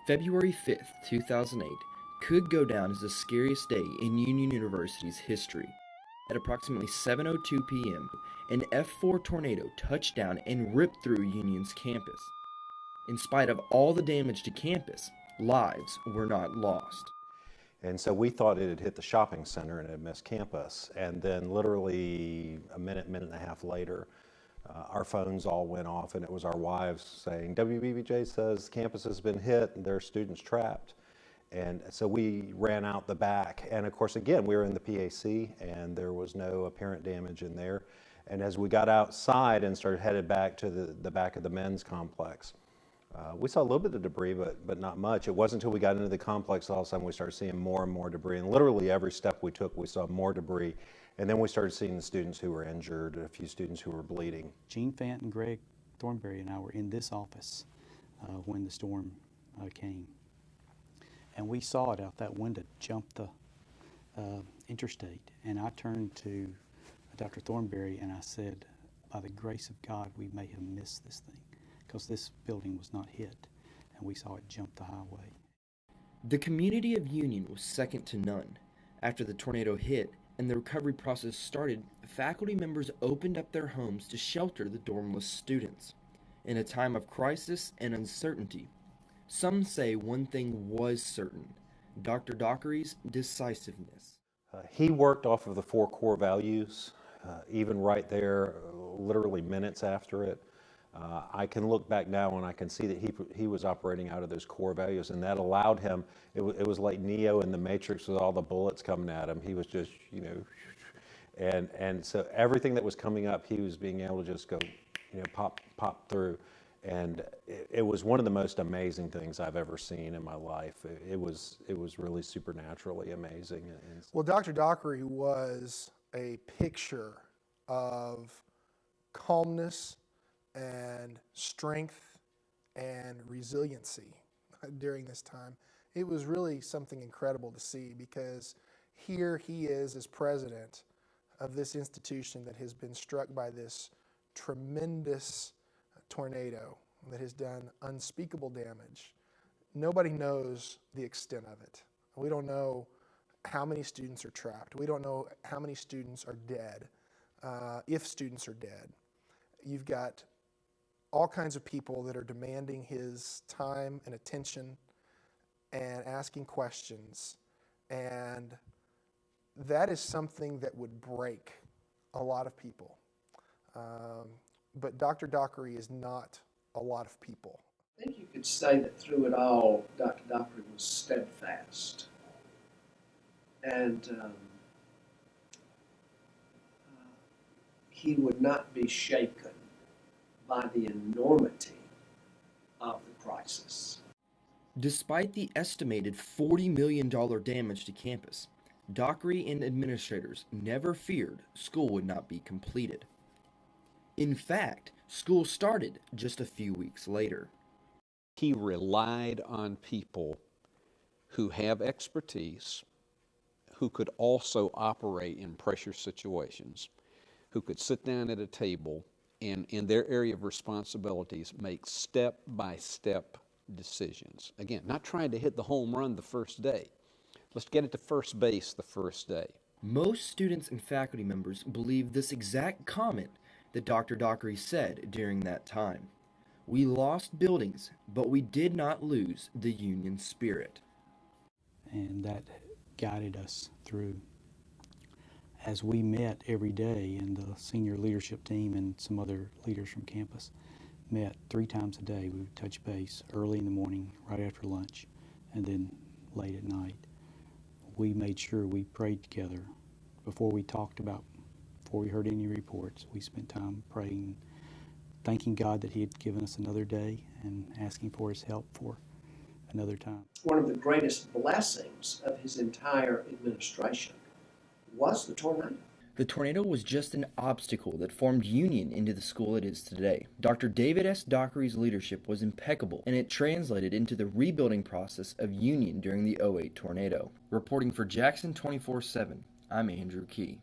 February 5th, 2008 could go down as the scariest day in Union University's history. At approximately 7:02 p.m., an F4 tornado touched down and ripped through Union's campus. In spite of all the damage to campus, lives were not lost. And so we thought it had hit the shopping center and it had missed campus. And then literally a minute and a half later, our phones all went off and it was our wives saying, WBBJ says campus has been hit and there are students trapped. And so we ran out the back. And of course, again, we were in the PAC and there was no apparent damage in there. And as we got outside and started headed back to the back of the men's complex, we saw a little bit of debris, but not much. It wasn't until we got into the complex all of a sudden we started seeing more and more debris. And literally every step we took, we saw more debris. And then we started seeing the students who were injured, a few students who were bleeding. Gene Fant and Greg Thornberry and I were in this office when the storm came. And we saw it out that window jump the interstate. And I turned to Dr. Thornberry and I said, by the grace of God, we may have missed this thing, because this building was not hit, and we saw it jump the highway. The community of Union was second to none. After the tornado hit and the recovery process started, faculty members opened up their homes to shelter the dormless students. In a time of crisis and uncertainty, some say one thing was certain: Dr. Dockery's decisiveness. He worked off of the 4 core values, even right there, literally minutes after it. I can look back now and I can see that he was operating out of those core values, and that allowed him, it was like Neo in the Matrix with all the bullets coming at him. He was just, and so everything that was coming up, he was being able to just go, pop through. And it was one of the most amazing things I've ever seen in my life. It was really supernaturally amazing. Well, Dr. Dockery was a picture of calmness and strength and resiliency during this time. It was really something incredible to see, because here he is as president of this institution that has been struck by this tremendous tornado that has done unspeakable damage. Nobody knows the extent of it. We don't know how many students are trapped. We don't know how many students are dead, if students are dead. You've got all kinds of people that are demanding his time and attention and asking questions. And that is something that would break a lot of people. But Dr. Dockery is not a lot of people. I think you could say that through it all, Dr. Dockery was steadfast. And he would not be shaken by the enormity of the crisis. Despite the estimated $40 million damage to campus, Dockery and administrators never feared school would not be completed. In fact, school started just a few weeks later. He relied on people who have expertise, who could also operate in pressure situations, who could sit down at a table and in their area of responsibilities make step-by-step decisions. Again, not trying to hit the home run the first day. Let's get it to first base the first day. Most students and faculty members believe this exact comment that Dr. Dockery said during that time. We lost buildings, but we did not lose the Union spirit. And that guided us through. As we met every day, and the senior leadership team and some other leaders from campus met 3 times a day. We would touch base early in the morning, right after lunch, and then late at night. We made sure we prayed together before we heard any reports. We spent time praying, thanking God that he had given us another day and asking for his help for another time. One of the greatest blessings of his entire administration was the tornado. The tornado was just an obstacle that formed Union into the school it is today. Dr. David S. Dockery's leadership was impeccable, and it translated into the rebuilding process of Union during the '08 tornado. Reporting for Jackson 24/7, I'm Andrew Key.